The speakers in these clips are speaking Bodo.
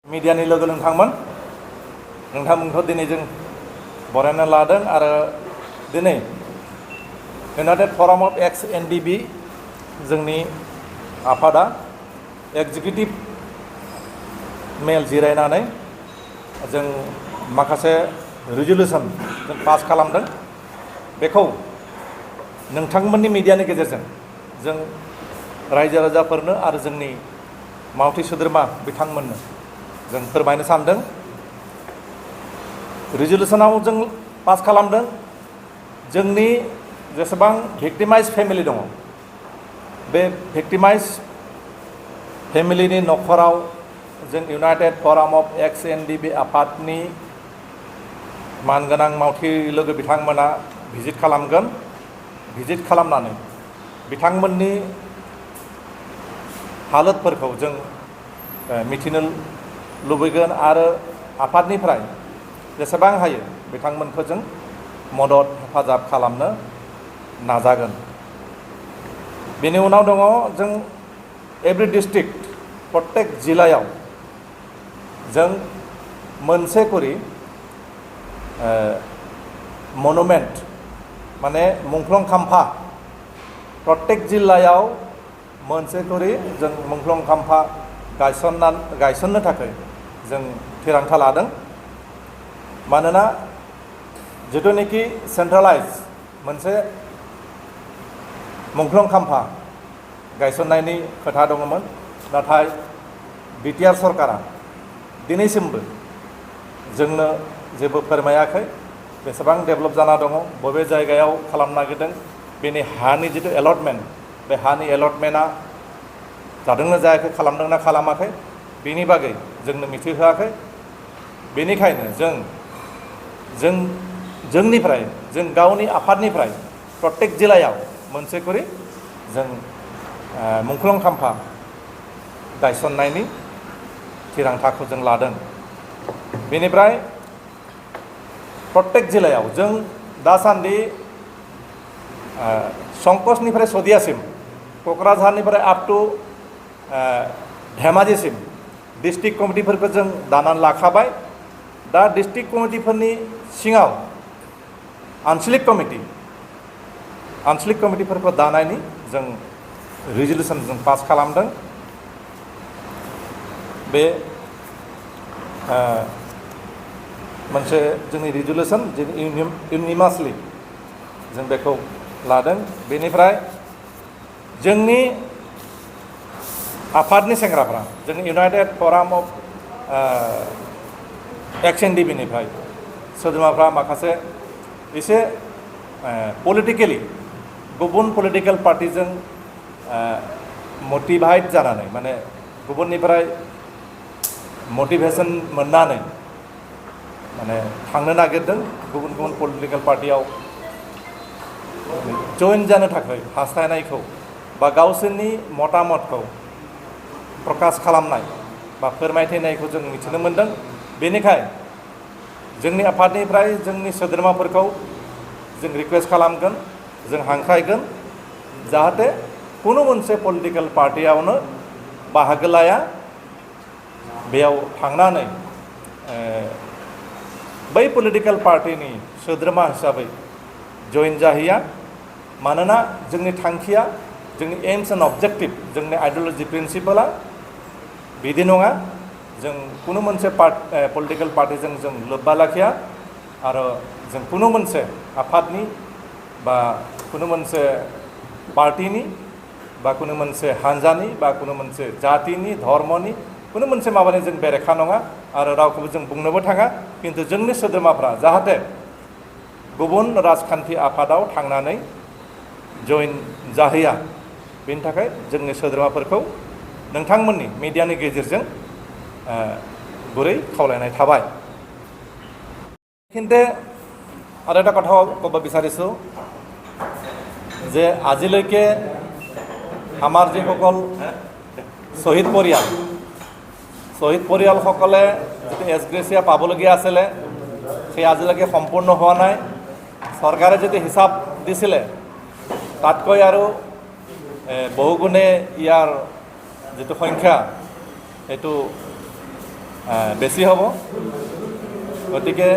मिडियानि लोगो नोंथांमोनखौ दिनै जों बरायना लादों आरो दिनै इउनाइटेड फराम अफ एक्स एनडिबि जोंनि आफादा एक्जिकिउटिभ मेल जिरायनानै जों माखासे रिजलिउसन जों पास खालामदों। बेखौ नोंथांमोननि मिडियानि गेजेरजों जों रायजो राजाफोरनो आरो जोंनि मावथि सोद्रोमा बिथांमोननो जों फोरमायनो सानदों। रिजलिउसनाव जों पास खालामदों जोंनि जेसेबां भिक्टिमाइज फेमिलि दङ बे भिक्टिमाइज फेमिलिनि न'खराव जों इउनाइटेड फराम अफ एक्स एनडिबि आफादनि मानगोनां मावथि लोगो बिथांमोना भिजिट खालामगोन। भिजिट खालामनानै बिथांमोननि हालोदफोरखौ जों मिथिनो लुबैगोन आरो आफादनिफ्राय जेसेबां हायो बिथांमोनखौ जों मदद हेफाजाब खालामनो नाजागोन। बेनि उनाव दङ जों एभ्रि डिस्ट्रिक्ट प्रत्येक जिल्लायाव जों मोनसे करि मनुमेन्ट माने मुंख्लं खाम्फा प्रत्येक जिल्लायाव मोनसे करि जों मुंख्लं खाम्फा गायसननो थाखाय जों थिरांथा लादों। मानोना जिथुनिखि सेन्ट्रेलाइज मोनसे मुंख्लं खाम्फा गायसननायनि खोथा दङमोन, नाथाय बिटिआर सरकारा दिनैसिमबो जोंनो जेबो फोरमायाखै बेसेबां डेभेलप जाना दङ, बबे जायगायाव खालामनो नागिरदों, बेनि हानि जिथु एलटमेन्ट बे हानि एलटमेन्टआ जादोंना जायाखै, खालामदोंना खालामाखै, बेनि बागै जोंनो मिथिहोआखै। बेनिखायनो जोंनिफ्राय जों गावनि आफादनिफ्राय प्रत्येक जिल्लायाव मोनसे करि जों मुंख्लं खाम्फा गायसननायनि थिरांथाखौ जों लादों। बेनिफ्राय प्रत्येक जिल्लायाव जों दासान्दि संकसनिफ्राय सदियासिम क'क्राझारनिफ्राय आप टु धेमाजिसिम डिस्ट्रिक्ट कमिटिफोरखौ जों दानानै लाखाबाय। दा डिस्ट्रिक्ट कमिटिफोरनि सिङाव आन्सलिक कमिटिफोरखौ दानायनि जों रिजलिउसन जों पास खालामदों। बे मोनसे जोंनि रिजलिउसन जों इउनिमासलि जों बेखौ लादों। बेनिफ्राय जोंनि आफादनि सेंग्राफ्रा जोंनि इउनाइटेड फराम अफ एक्स एनडिबिनिफ्राय सोद्रोमाफ्रा माखासे एसे पलिटिकेलि गुबुन पलिटिकेल पार्टिजों मटिभाइट जानानै माने गुबुननिफ्राय मटिभेसन मोननानै माने थांनो नागिरदों, गुबुन गुबुन पलिटिकेल पार्टियाव जइन जानो थाखाय हास्थायनायखौ बा गावसोरनि मतामतखौ प्रकाश खालामनाय बा फोरमायथिनायखौ जों मिथिनो मोनदों। बेनिखाय जोंनि आफादनिफ्राय जोंनि सोद्रोमाफोरखौ जों रिकुवेस्ट खालामगोन, जों हांख्रायगोन जाहाथे कुनु मोनसे पलिटिकेल पार्टियावनो बाहागो लाया, बेयाव थांनानै बै पलिटिकेल पार्टिनि सोद्रोमा हिसाबै जइन जाहैया। मानोना जोंनि थांखिया, जोंनि एम्स एन्ड अबजेक्टिभ, जोंनि आइडिय'लजि प्रिन्सिपला बिदि नङा। जों कुनु मोनसे पलिटिकेल पार्टिजों जों लोब्बा लाखिया आरो जों कुनु मोनसे आफादनि बा कुनु मोनसे पार्टिनि बा कुनु मोनसे हान्जानि बा कुनु मोनसे जातिनि धर्मनि कुनु मोनसे माबानि जों बेरेखा नङा आरो रावखौबो जों बुंनोबो थाङा। खिन्थु जोंनि सोद्रोमाफ्रा जाहाथे गुबुन राजखान्थि आफादाव थांनानै जइन जाहैया, बेनि थाखाय जोंनि सोद्रोमाफोरखौ नोंथांमोननि मिडियानि गेजेरजों गुरै खावलायनाय थाबाय। কিন্তু আৰু এটা কথা ক'ব বিচাৰিছোঁ যে আজিলৈকে আমাৰ যিসকল শ্বহীদ পৰিয়ালসকলে যিটো এছগ্ৰেচিয়া পাবলগীয়া আছিলে সেই আজিলৈকে সম্পূৰ্ণ হোৱা নাই। চৰকাৰে যিটো হিচাপ দিছিলে তাতকৈ আৰু বহুগুণে ইয়াৰ যিটো সংখ্যা সেইটো বেছি হ'ব। গতিকে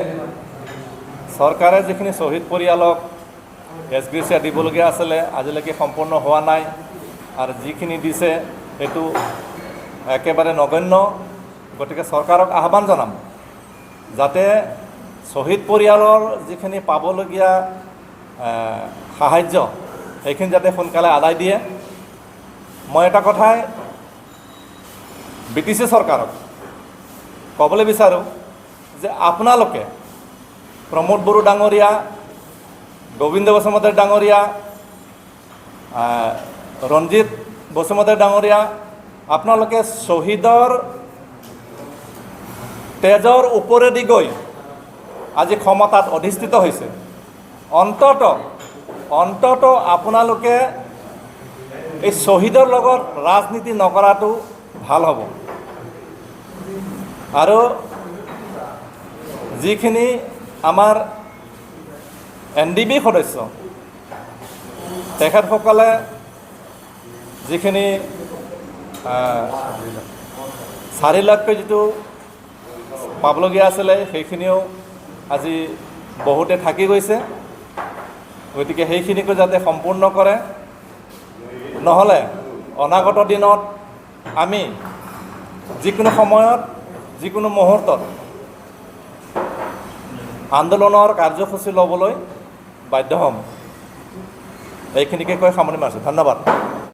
চৰকাৰে যিখিনি শ্বহীদ পৰিয়ালক এছগ্ৰেচিয়া দিবলগীয়া আছিলে আজিলৈকে সম্পূৰ্ণ হোৱা নাই, আৰু যিখিনি দিছে সেইটো একেবাৰে নগণ্য। গতিকে চৰকাৰক আহ্বান জনাম যাতে শ্বহীদ পৰিয়ালৰ যিখিনি পাবলগীয়া সাহায্য সেইখিনি যাতে সোনকালে আদায় দিয়ে। মই এটা কথাই BTC চৰকাৰক ক'বলৈ বিচাৰোঁ যে আপোনালোকে প্ৰমোদ বড়ো ডাঙৰীয়া, গোবিন্দ বসুমতাৰী ডাঙৰীয়া, ৰঞ্জিত বসুমতাৰী ডাঙৰীয়া, আপোনালোকে শ্বহীদৰ তেজৰ ওপৰেদি গৈ আজি ক্ষমতাত অধিষ্ঠিত হৈছে। অন্তত আপোনালোকে এই শ্বহীদৰ লগত ৰাজনীতি নকৰাটো ভাল হ'ব। আৰু যিখিনি আমাৰ NDB সদস্য তেখেতসকলে যিখিনি 4 লাখকৈ যিটো পাবলগীয়া আছিলে সেইখিনিও আজি বহুতে থাকি গৈছে। গতিকে সেইখিনিকো যাতে সম্পূৰ্ণ কৰে, নহ'লে অনাগত দিনত আমি যিকোনো সময়ত যিকোনো মুহূৰ্তত আন্দোলনৰ কাৰ্যসূচী ল'বলৈ বাধ্য হ'ম। এইখিনিকে কৈ সামৰণি মাৰিছোঁ। ধন্যবাদ।